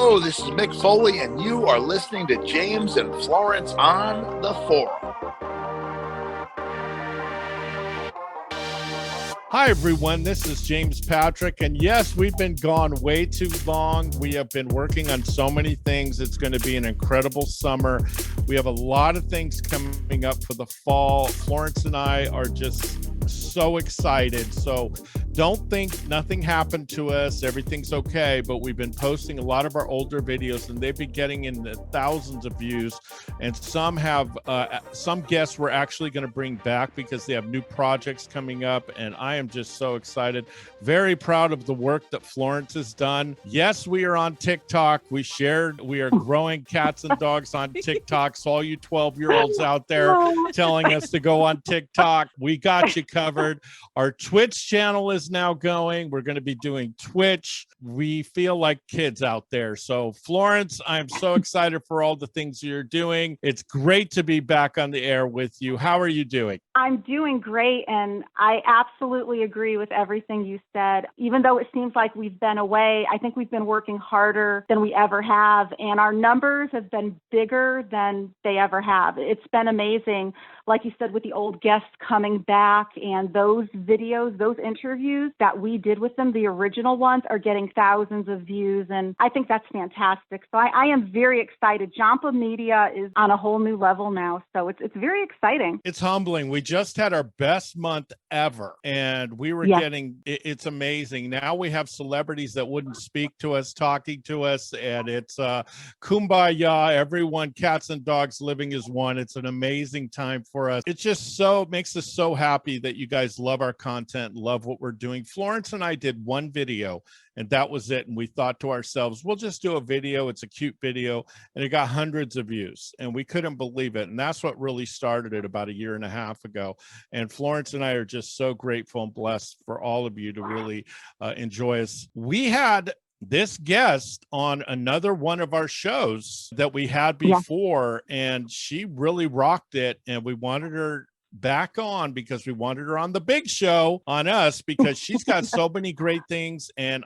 Hello, this is Mick Foley, and you are listening to James and Florence on the Forum. Hi, everyone. This is James Patrick. And yes, we've been gone way too long. We have been working on so many things. It's going to be an incredible summer. We have a lot of things coming up for the fall. Florence and I are just so excited. So don't think nothing happened to us. Everything's okay. But we've been posting a lot of our older videos, and they've been getting in the thousands of views. And some guests we're actually going to bring back because they have new projects coming up. And I am just so excited. Very proud of the work that Florence has done. Yes, we are on TikTok. We are growing cats and dogs on TikTok. So all you 12-year-olds out there telling us to go on TikTok, we got you covered. Our Twitch channel is now going. We're going to be doing Twitch. We feel like kids out there. So Florence, I'm so excited for all the things you're doing. It's great to be back on the air with you. How are you doing? I'm doing great, and I absolutely agree with everything you said. Even though it seems like we've been away, I think we've been working harder than we ever have, and our numbers have been bigger than they ever have. It's been amazing, like you said, with the old guests coming back, and those videos, those interviews that we did with them, the original ones, are getting thousands of views, and I think that's fantastic. So I am very excited. Jampa Media is on a whole new level now, so it's very exciting. It's humbling. We just had our best month ever, and we were it's amazing. Now we have celebrities that wouldn't speak to us talking to us, and it's kumbaya, everyone, cats and dogs living as one. It's an amazing time for us. It just makes us so happy that you guys love our content, love what we're doing. Florence and I did one video, and that was it. And we thought to ourselves, we'll just do a video. It's a cute video. And it got hundreds of views, and we couldn't believe it. And that's what really started it about a year and a half ago. And Florence and I are just so grateful and blessed for all of you to really enjoy us. We had this guest on another one of our shows that we had before, and she really rocked it. And we wanted her back on because we wanted her on the big show on us because she's got so many great things, and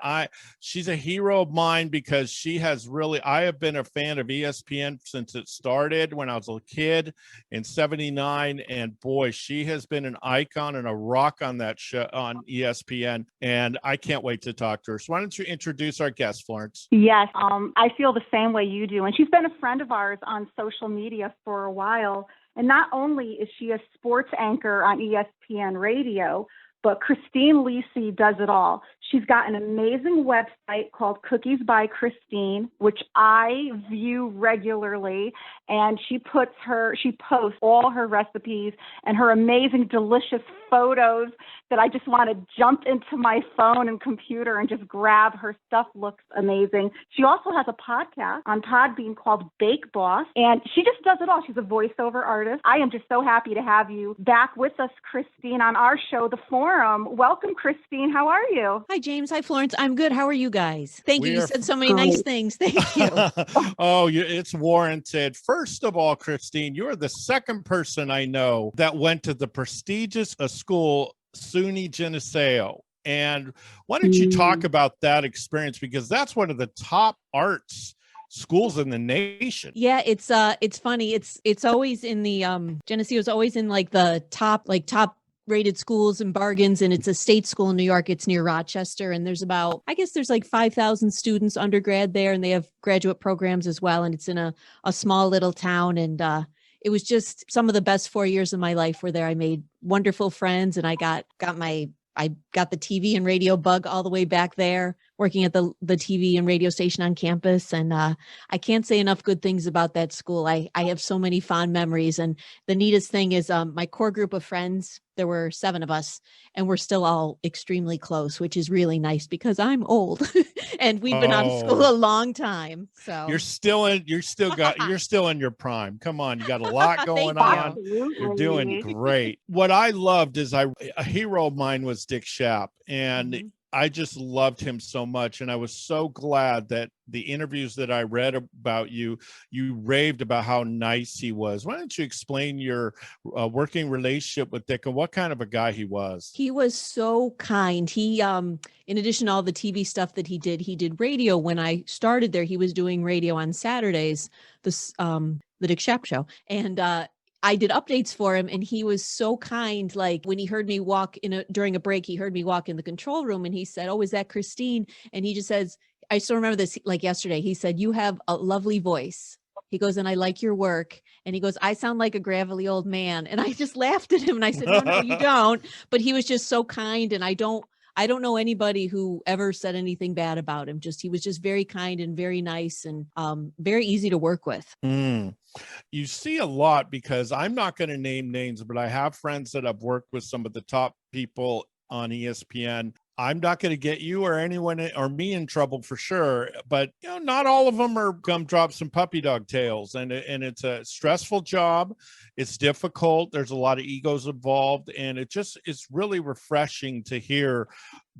she's a hero of mine because I have been a fan of ESPN since it started when I was a kid in '79, and boy, she has been an icon and a rock on that show on ESPN, and I can't wait to talk to her. So why don't you introduce our guest, Florence? Yes, I feel the same way you do, and she's been a friend of ours on social media for a while. And not only is she a sports anchor on ESPN Radio, but Christine Lisi does it all. She's got an amazing website called Cookies by Christine, which I view regularly. And she posts all her recipes and her amazing, delicious photos that I just want to jump into my phone and computer and just grab. Her stuff looks amazing. She also has a podcast on Podbean called Bake Boss, and she just does it all. She's a voiceover artist. I am just so happy to have you back with us, Christine, on our show, The Forum. Welcome, Christine. How are you? Hi, James. Hi, Florence. I'm good. How are you guys? Thank you. You said so many nice things. Thank you. It's warranted. First of all, Christine, you're the second person I know that went to the prestigious school, SUNY Geneseo. And why don't you talk about that experience? Because that's one of the top arts schools in the nation. Yeah, it's funny. It's always in the Geneseo is always in like the top rated schools and bargains, and it's a state school in New York. It's near Rochester, and there's like 5,000 students undergrad there, and they have graduate programs as well, and it's in a small little town, and it was just some of the best 4 years of my life were there. I made wonderful friends, and I got the TV and radio bug all the way back there, working at the TV and radio station on campus. And I can't say enough good things about that school. I have so many fond memories. And the neatest thing is my core group of friends, there were 7 of us, and we're still all extremely close, which is really nice because I'm old and we've been out of school a long time. So you're still in your prime. Come on. You got a lot going on. You're doing great. What I loved is a hero of mine was Dick Schaap, and I just loved him so much. And I was so glad that the interviews that I read about you, you raved about how nice he was. Why don't you explain your working relationship with Dick and what kind of a guy he was? He was so kind. He, in addition to all the TV stuff that he did radio. When I started there, he was doing radio on Saturdays, the Dick Schaap show. And, I did updates for him, and he was so kind. Like when he heard me walk during a break, he heard me walk in the control room, and he said, "Oh, is that Christine?" And he just says, I still remember this like yesterday. He said, "You have a lovely voice." He goes, "And I like your work." And he goes, "I sound like a gravelly old man." And I just laughed at him, and I said, no, you don't. But he was just so kind. And I don't know anybody who ever said anything bad about him. He was just very kind and very nice, and very easy to work with. You see a lot, because I'm not going to name names, but I have friends that have worked with some of the top people on ESPN. I'm not going to get you or anyone or me in trouble for sure, but not all of them are gumdrops and puppy dog tails, and it's a stressful job. It's difficult. There's a lot of egos involved, and it's really refreshing to hear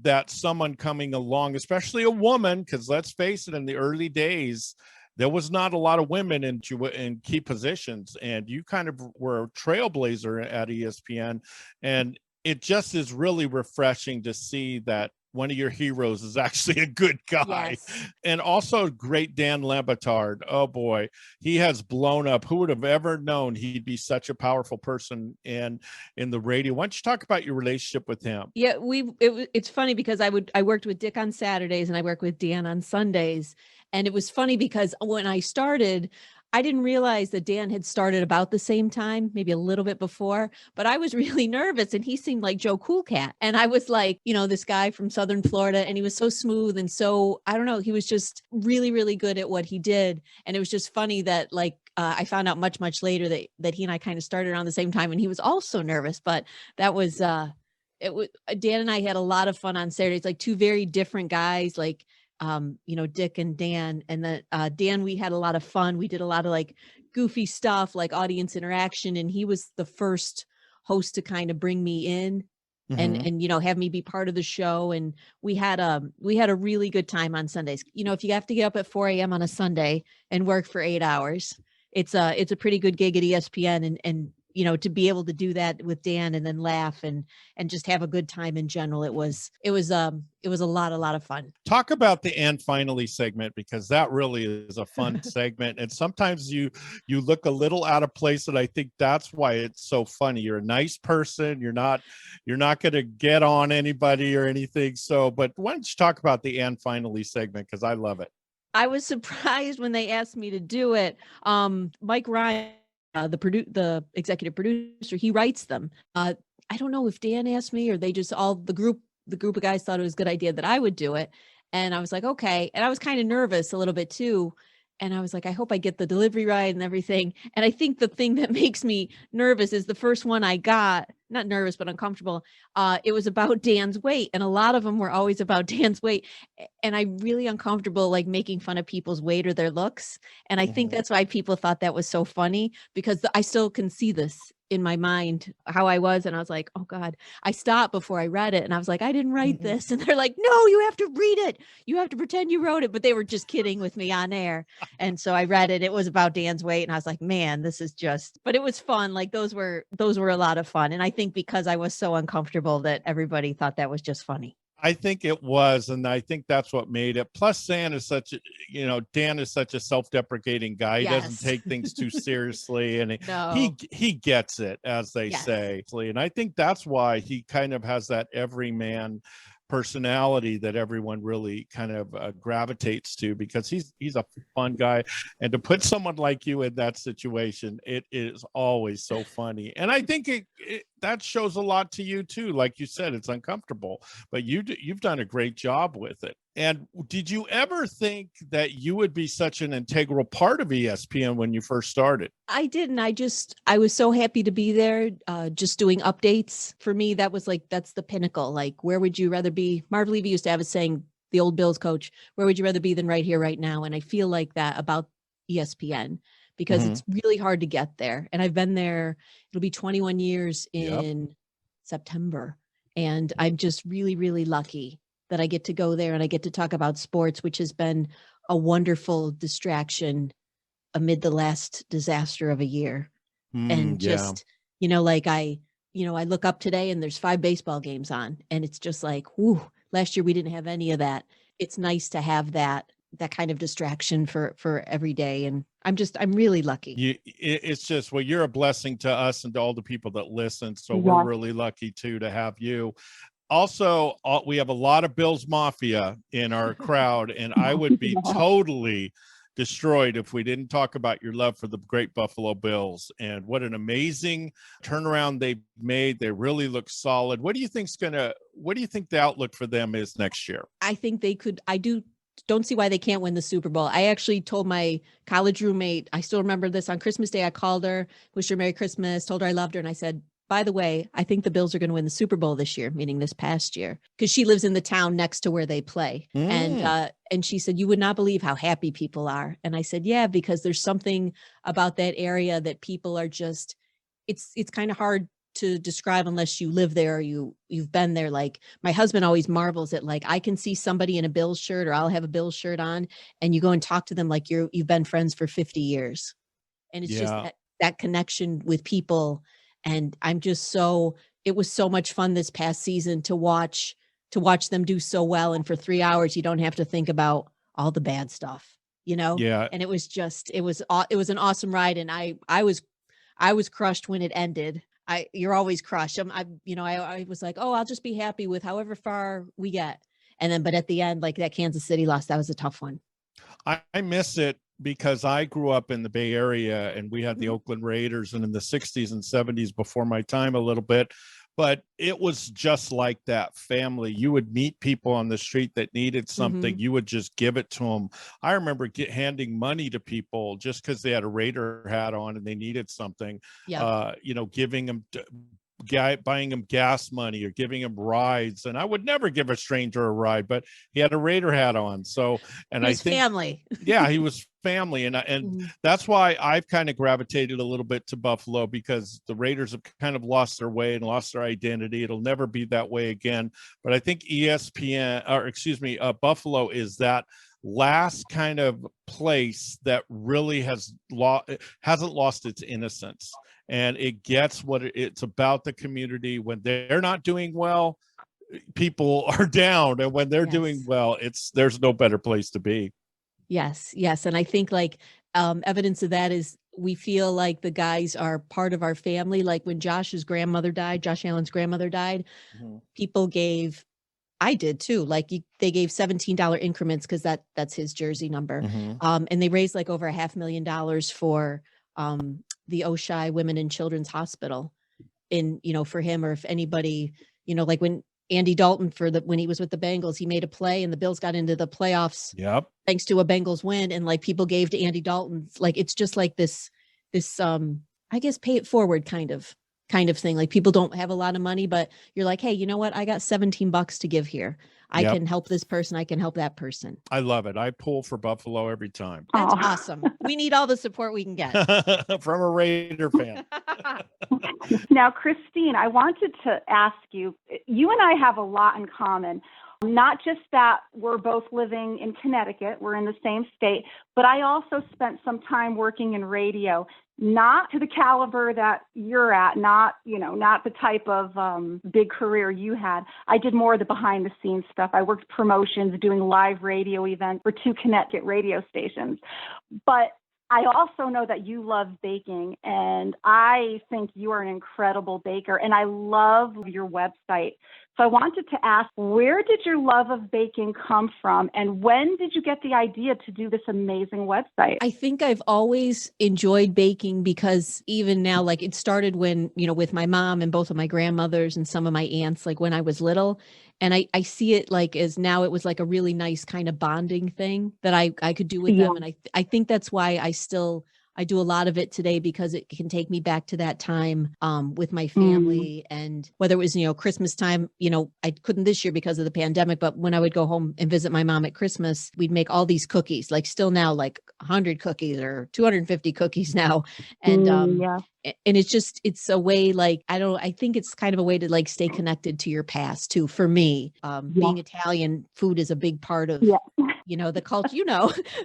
that someone coming along, especially a woman, because let's face it, in the early days, there was not a lot of women in key positions, and you kind of were a trailblazer at ESPN, and it just is really refreshing to see that one of your heroes is actually a good guy. Yes. And also great Dan Batard. Oh boy, he has blown up. Who would have ever known he'd be such a powerful person in the radio? Why don't you talk about your relationship with him? Yeah, it's funny because I worked with Dick on Saturdays, and I worked with Dan on Sundays. And it was funny because when I started, I didn't realize that Dan had started about the same time, maybe a little bit before, but I was really nervous, and he seemed like Joe Cool Cat. And I was like, this guy from Southern Florida, and he was so smooth. And so, I don't know, he was just really, really good at what he did. And it was just funny that I found out much, much later that he and I kind of started around the same time, and he was also nervous, but that was, Dan and I had a lot of fun on Saturdays, like two very different guys, like, Dick and Dan. And then Dan, we had a lot of fun. We did a lot of like goofy stuff, like audience interaction. And he was the first host to kind of bring me in and have me be part of the show. And we had a really good time on Sundays. If you have to get up at 4 a.m. on a Sunday and work for 8 hours, it's a pretty good gig at ESPN. And to be able to do that with Dan and then laugh and just have a good time in general, it was a lot of fun. Talk about the "and finally" segment, because that really is a fun segment. And sometimes you look a little out of place, and I think that's why it's so funny. You're a nice person. You're not going to get on anybody or anything. So, but why don't you talk about the "and finally" segment? Because I love it. I was surprised when they asked me to do it. Mike Ryan, the executive producer, he writes them. I don't know if Dan asked me or they just the group of guys thought it was a good idea that I would do it. And I was like, okay. And I was kind of nervous a little bit too. And I was like, I hope I get the delivery right and everything. And I think the thing that makes me nervous is the first one I got, not nervous, but uncomfortable. It was about Dan's weight. And a lot of them were always about Dan's weight. And I'm really uncomfortable, like making fun of people's weight or their looks. And I think that's why people thought that was so funny, because I still can see this in my mind, how I was. And I was like, oh God, I stopped before I read it. And I was like, I didn't write this. And they're like, no, you have to read it. You have to pretend you wrote it. But they were just kidding with me on air. And so I read it. It was about Dan's weight. And I was like, man, this is but it was fun. Like those were a lot of fun. And I think because I was so uncomfortable that everybody thought that was just funny. I think it was, and I think that's what made it. Plus, Dan is such a self-deprecating guy. He doesn't take things too seriously, and he gets it, as they say. And I think that's why he kind of has that everyman personality that everyone really kind of gravitates to, because he's a fun guy. And to put someone like you in that situation, it is always so funny. And I think that shows a lot to you too. Like you said, it's uncomfortable, but you've done a great job with it. And did you ever think that you would be such an integral part of ESPN when you first started? I didn't. I was so happy to be there, just doing updates. For me, that's the pinnacle. Like, where would you rather be? Marv Levy used to have a saying, the old Bills coach, where would you rather be than right here, right now? And I feel like that about ESPN, because it's really hard to get there. And I've been there, it'll be 21 years in September. And I'm just really, really lucky that I get to go there and I get to talk about sports, which has been a wonderful distraction amid the last disaster of a year. And just, like I look up today and there's 5 baseball games on, and it's just like, whoo, last year we didn't have any of that. It's nice to have that kind of distraction for every day. And I'm really lucky. It's just, well, you're a blessing to us and to all the people that listen. So we're really lucky too to have you. Also, we have a lot of Bills Mafia in our crowd, and I would be totally destroyed if we didn't talk about your love for the great Buffalo Bills and what an amazing turnaround they've made. They really look solid. What do you think the outlook for them is next year? I think they could. Don't see why they can't win the Super Bowl. I actually told my college roommate, I still remember this, on Christmas Day, I called her, wished her Merry Christmas, told her I loved her. And I said, by the way, I think the Bills are going to win the Super Bowl this year, meaning this past year, because she lives in the town next to where they play. And she said, you would not believe how happy people are. And I said, yeah, because there's something about that area that people are just, it's kind of hard to describe unless you live there or you've been there. Like my husband always marvels at, like, I can see somebody in a Bills shirt, or I'll have a Bills shirt on, and you go and talk to them like you've been friends for 50 years. And it's just that connection with people. And it was so much fun this past season to watch them do so well. And for 3 hours, you don't have to think about all the bad stuff, Yeah. And it was an awesome ride. And I was crushed when it ended. You're always crushed. I was like, oh, I'll just be happy with however far we get. But at the end, like that Kansas City loss, that was a tough one. I miss it because I grew up in the Bay Area and we had the Oakland Raiders, and in the 60s and 70s, before my time a little bit, but it was just like that family. You would meet people on the street that needed something. You would just give it to them. I remember handing money to people just because they had a Raider hat on and they needed something, giving them buying him gas money or giving him rides. And I would never give a stranger a ride, but he had a Raider hat on. So, and I think family. Yeah, he was family. And that's why I've kind of gravitated a little bit to Buffalo, because the Raiders have kind of lost their way and lost their identity. It'll never be that way again. But I think Buffalo is that last kind of place that really hasn't lost its innocence. And it gets what it's about, the community. When they're not doing well, people are down. And when they're doing well, there's no better place to be. Yes. And I think evidence of that is we feel like the guys are part of our family. Like when Josh Allen's grandmother died, people gave, I did too. They gave $17 increments because that's his jersey number. And they raised like over $500,000 for the Oshai Women and Children's Hospital for him, or if anybody, like when Andy Dalton when he was with the Bengals, he made a play and the Bills got into the playoffs. Yep. Thanks to a Bengals win. And like people gave to Andy Dalton. Like, it's just like this, I guess, pay it forward kind of thing. Like people don't have a lot of money, but you're like, hey, you know what? I got $17 to give here. I can help this person. I can help that person. I love it. I pull for Buffalo every time. That's awesome. We need all the support we can get. From a Raider fan. Now, Christine, I wanted to ask you and I have a lot in common. Not just that we're both living in Connecticut, we're in the same state, but I also spent some time working in radio, not to the caliber that you're at, not the type of big career you had. I did more of the behind the scenes stuff. I worked promotions, doing live radio events for 2 Connecticut radio stations. But I also know that you love baking, and I think you are an incredible baker, and I love your website. So I wanted to ask, where did your love of baking come from, and when did you get the idea to do this amazing website? I think I've always enjoyed baking, because even now, like it started when, with my mom and both of my grandmothers and some of my aunts, like when I was little. And I see it like as now it was like a really nice kind of bonding thing that I could do with them. And I think that's why I still I do a lot of it today because it can take me back to that time with my family. And whether it was, Christmas time, I couldn't this year because of the pandemic, but when I would go home and visit my mom at Christmas, we'd make all these cookies, like still now like 100 cookies or 250 cookies now. And and it's a way, like, I think it's kind of a way to like stay connected to your past too. For me, being Italian, food is a big part of, the culture,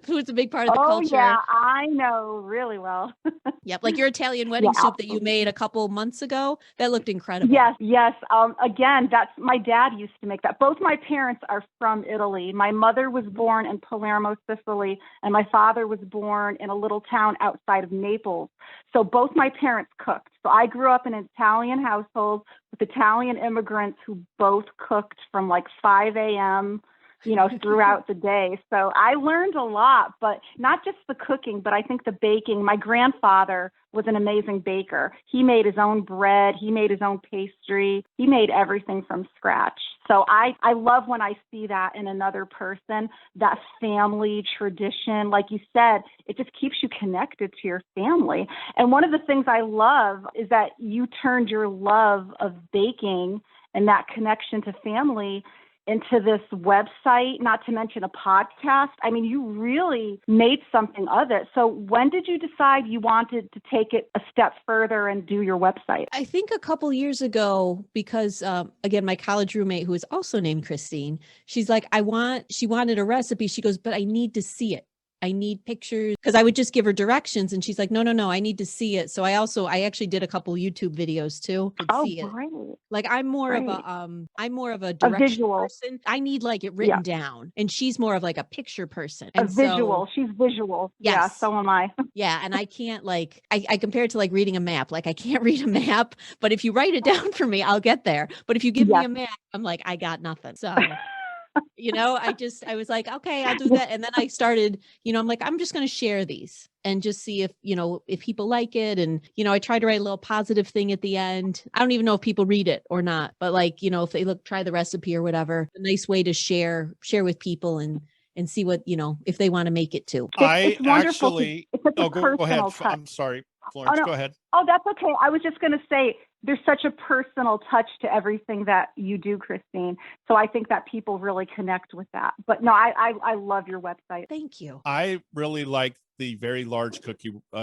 food's a big part of the culture. Oh yeah, I know really well. Yep. Like your Italian wedding soup that you made a couple months ago, that looked incredible. Yes. Again, my dad used to make that. Both my parents are from Italy. My mother was born in Palermo, Sicily, and my father was born in a little town outside of Naples. So both my parents cooked. So I grew up in an Italian household with Italian immigrants who both cooked from like 5 a.m., throughout the day. So I learned a lot, but not just the cooking, but I think the baking. My grandfather was an amazing baker. He made his own bread. He made his own pastry. He made everything from scratch. So I love when I see that in another person, that family tradition. Like you said, it just keeps you connected to your family. And one of the things I love is that you turned your love of baking and that connection to family into this website, not to mention a podcast. I mean, you really made something of it. So when did you decide you wanted to take it a step further and do your website? I think a couple years ago, because again, my college roommate, who is also named Christine, she's like, she wanted a recipe. She goes, but I need to see it. I need pictures, because I would just give her directions and she's like, no, I need to see it. So I actually did a couple YouTube videos too. See it. Great. Like I'm more of a direction person. I need like it written down, and she's more of like a picture person. And visual. She's visual. Yes. Yeah, so am I. Yeah. And I can't I compare it to like reading a map. Like I can't read a map, but if you write it down for me, I'll get there. But if you give me a map, I'm like, I got nothing. So I was like, okay, I'll do that. And then I started, I'm like, I'm just going to share these and just see if people like it. And, I try to write a little positive thing at the end. I don't even know if people read it or not, but like, if they try the recipe or whatever, a nice way to share with people and see what, if they want to make it too. It's wonderful. Go ahead. I'm sorry, Florence, go ahead. Oh, that's okay. I was just going to say, there's such a personal touch to everything that you do, Christine. So I think that people really connect with that. But no, I love your website. Thank you. I really like the very large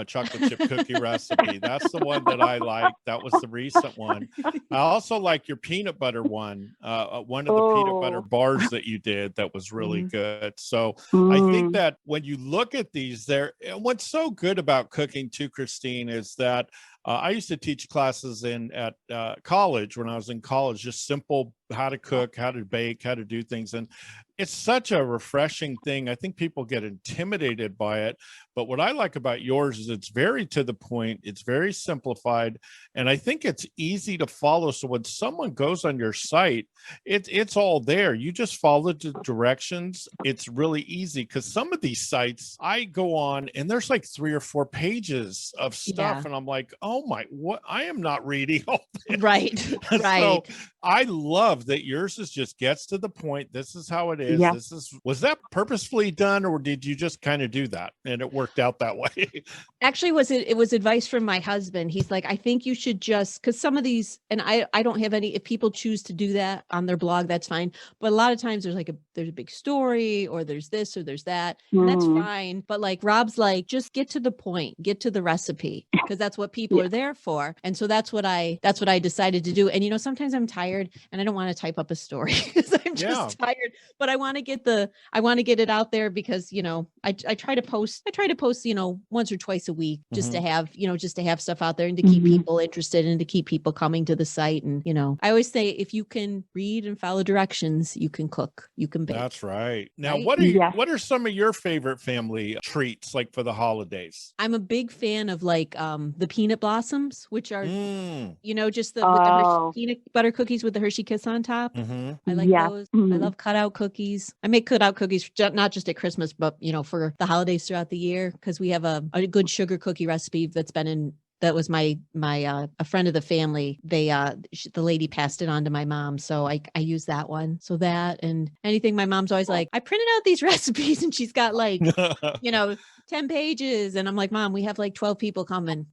chocolate chip cookie recipe. That's the one that I like. That was the recent one. I also like your peanut butter one. One of the peanut butter bars that you did that was really good. So I think that when you look at these, what's so good about cooking too, Christine, is that I used to teach classes at college when I was in college, just simple how to cook, how to bake, how to do things. And it's such a refreshing thing. I think people get intimidated by it. But what I like about yours is it's very to the point. It's very simplified. And I think it's easy to follow. So when someone goes on your site, it's all there. You just follow the directions. It's really easy, because some of these sites I go on and there's like 3 or 4 pages of stuff. And I'm like, oh my, what? I am not reading all this. Right. So I love that yours just gets to the point. This is how it is. Yeah. Was that purposefully done, or did you just kind of do that and it worked out that way? Actually, it was advice from my husband. He's like, I think you should just, because some of these, and I don't have any, if people choose to do that on their blog, that's fine. But a lot of times there's a big story, or there's this or there's that, and that's fine. But like Rob's like, just get to the point, get to the recipe, because that's what people are there for. And so that's what I decided to do. And sometimes I'm tired and I don't want to type up a story because I'm just tired, but I want to get it out there, because I try to post once or twice a week, just to have stuff out there and to keep people interested and to keep people coming to the site. And I always say, if you can read and follow directions, you can cook, you can bake. That's right. Now, right? what are some of your favorite family treats, like for the holidays? I'm a big fan of like the peanut blossoms, which are just with the peanut butter cookies with the Hershey Kiss on top. I like those. I love cutout cookies. I make cutout cookies not just at Christmas, but for the holidays throughout the year, because we have a good sugar cookie recipe that was my a friend of the family. The lady passed it on to my mom, so I use that one. So that, and anything my mom's always like, I printed out these recipes, and she's got like 10 pages. And I'm like, Mom, we have like 12 people coming.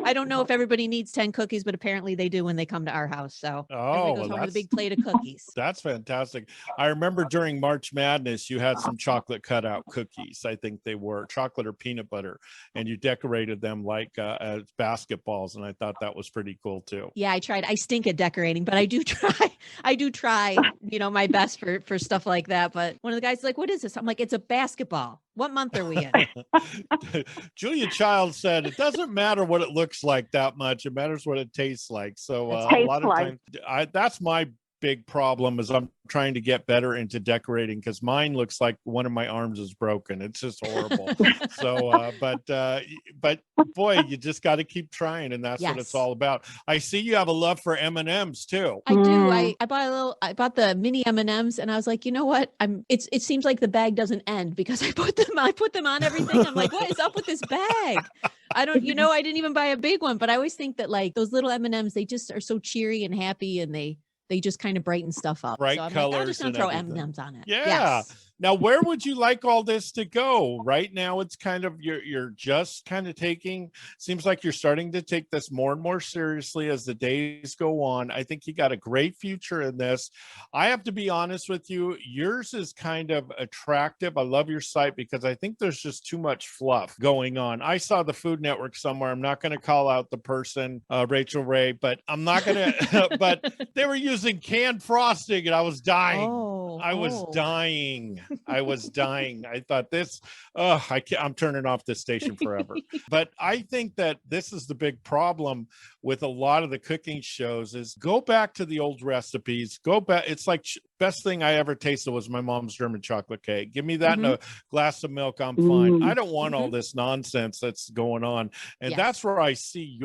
I don't know if everybody needs 10 cookies, but apparently they do when they come to our house. So everybody goes home with a big plate of cookies. That's fantastic. I remember during March Madness, you had some chocolate cutout cookies. I think they were chocolate or peanut butter, and you decorated them like as basketballs. And I thought that was pretty cool too. Yeah, I tried. I stink at decorating, but I do try, my best for stuff like that. But one of the guys is like, what is this? I'm like, it's a basketball. What month are we in? Julia Child said, it doesn't matter what it looks like that much. It matters what it tastes like. So a lot of times that's my big problem is I'm trying to get better into decorating because mine looks like one of my arms is broken. It's just horrible. So, but boy, you just got to keep trying, and that's what it's all about. I see you have a love for M&Ms too. I do. I bought the mini M&Ms, and I was like, you know what? It seems like the bag doesn't end because I put them on everything. I'm like, what is up with this bag? I didn't even buy a big one, but I always think that like those little M&Ms, they just are so cheery and happy, and they just kind of brighten stuff up. Bright so I'm colors. Like, I'm just gonna throw M&Ms on it. Yeah. Yes. Now, where would you like all this to go? Right now, it's kind of you're just kind of seems like you're starting to take this more and more seriously as the days go on. I think you got a great future in this. I have to be honest with you, yours is kind of attractive. I love your site because I think there's just too much fluff going on. I saw the Food Network somewhere. I'm not going to call out the person, Rachel Ray, but I'm not going to, but they were using canned frosting and I was dying. I was dying. I thought I'm turning off this station forever. But I think that this is the big problem with a lot of the cooking shows is go back to the old recipes. Go back. It's like best thing I ever tasted was my mom's German chocolate cake. Give me that in a glass of milk. I'm fine. I don't want all this nonsense that's going on. And that's where I see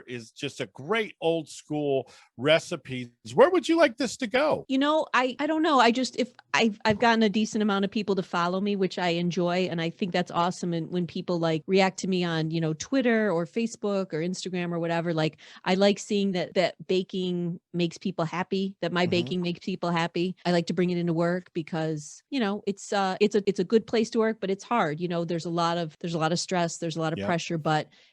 is just a great old school recipes. Where would you like this to go? I don't know. If I've gotten a decent amount of people to follow me, which I enjoy. And I think that's awesome. And when people like react to me on, Twitter or Facebook or Instagram or whatever, like I like seeing that baking makes people happy, that my baking makes people happy. I like to bring it into work because, it's a good place to work, but it's hard. There's a lot of stress. There's a lot of pressure,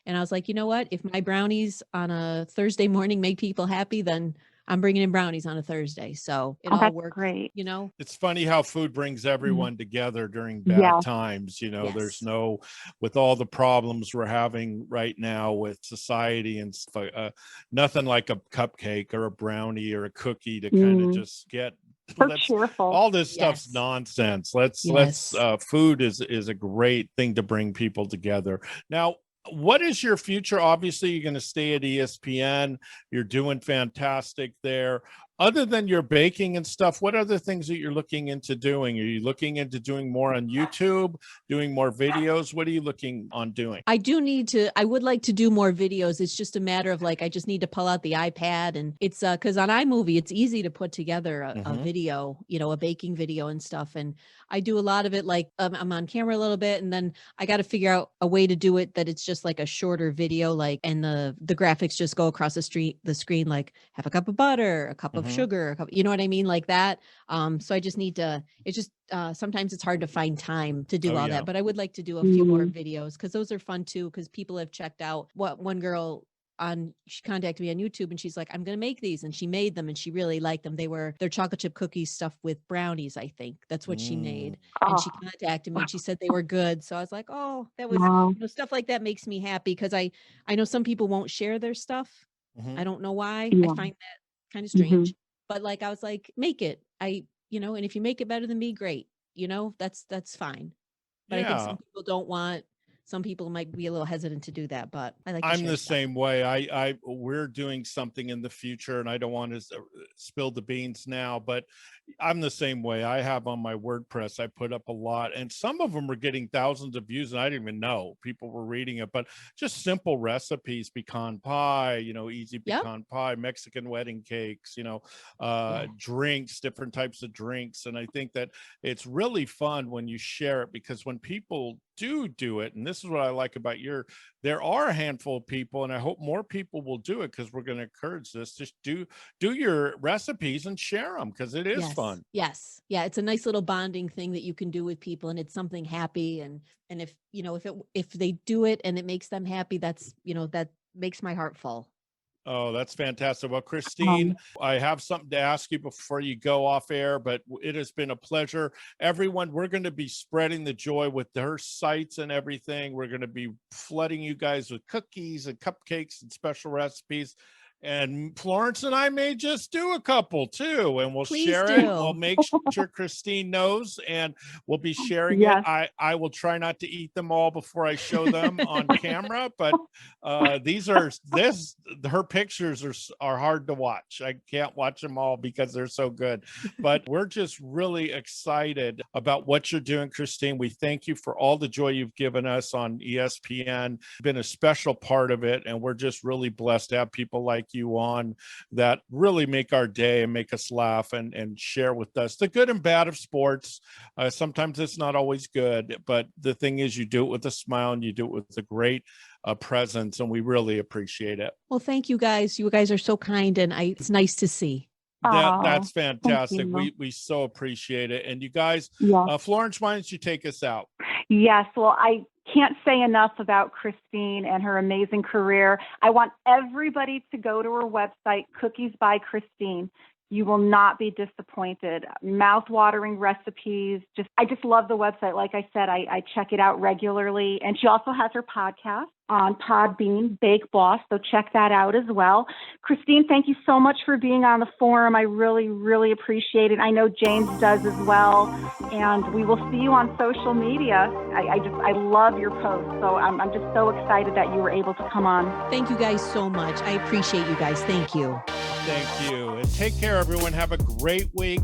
and I was like, you know what, if my brownies on a Thursday morning make people happy, then I'm bringing in brownies on a Thursday. So it all works. Great. It's funny how food brings everyone together during bad times. There's with all the problems we're having right now with society and stuff, nothing like a cupcake or a brownie or a cookie to kind of just get cheerful. All this stuff's nonsense. Food is a great thing to bring people together. Now, what is your future? Obviously, you're going to stay at ESPN. You're doing fantastic there. Other than your baking and stuff, what other things that you're looking into doing? Are you looking into doing more on YouTube, doing more videos? What are you looking on doing? I would like to do more videos. It's just a matter of like, I just need to pull out the iPad, and it's because on iMovie, it's easy to put together a video, a baking video and stuff. And I do a lot of it. Like I'm on camera a little bit, and then I got to figure out a way to do it that it's just like a shorter video, like, and the graphics just go across the screen, like have a cup of butter, a cup of sugar, you know what I mean? Like that. So I just need to, sometimes it's hard to find time to do all that, but I would like to do a few more videos because those are fun too. Because people have checked out what one girl she contacted me on YouTube and she's like, I'm going to make these. And she made them and she really liked them. They're chocolate chip cookies stuffed with brownies. I think that's what she made. And she contacted me and she said they were good. So I was like, oh, that was, stuff like that makes me happy. Cause I know some people won't share their stuff. I don't know why. I find that kind of strange, but like, I was like, make it, and if you make it better than me, great. That's fine. But I think some people might be a little hesitant to do that, but I'm the same way. We're doing something in the future and I don't want to spill the beans now, but I'm the same way. I have on my WordPress, I put up a lot and some of them were getting thousands of views and I didn't even know people were reading it, but just simple recipes, pecan pie, easy pecan pie, Mexican wedding cakes, drinks, different types of drinks. And I think that it's really fun when you share it because when people do it, and this is what I like about there are a handful of people, and I hope more people will do it, because we're going to encourage this. Just do your recipes and share them, because it is fun. Yes. Yeah. It's a nice little bonding thing that you can do with people, and it's something happy. And if, if they do it and it makes them happy, that's, that makes my heart full. Oh, that's fantastic. Well, Christine, I have something to ask you before you go off air, but it has been a pleasure. Everyone, we're going to be spreading the joy with her sites and everything. We're going to be flooding you guys with cookies and cupcakes and special recipes. And Florence and I may just do a couple too, and we'll share it. We'll make sure Christine knows, and we'll be sharing it. I will try not to eat them all before I show them on camera, but her pictures are hard to watch. I can't watch them all because they're so good, but we're just really excited about what you're doing, Christine. We thank you for all the joy you've given us on ESPN. Been a special part of it, and we're just really blessed to have people like you on that really make our day and make us laugh and share with us the good and bad of sports. Sometimes it's not always good, but the thing is, you do it with a smile and you do it with a great presence, and we really appreciate it. Well, thank you guys. You guys are so kind, and it's nice to see. That's fantastic. We so appreciate it. And you guys, Florence, why don't you take us out? Yes. Well, I can't say enough about Christine and her amazing career. I want everybody to go to her website, Cookies by Christine. You will not be disappointed. Mouth-watering recipes. I just love the website. Like I said, I check it out regularly. And she also has her podcast on Podbean, Bake Boss. So check that out as well. Christine, thank you so much for being on the forum. I really, really appreciate it. I know James does as well. And we will see you on social media. I love your posts. So I'm just so excited that you were able to come on. Thank you guys so much. I appreciate you guys. Thank you. Thank you. And take care, everyone. Have a great week.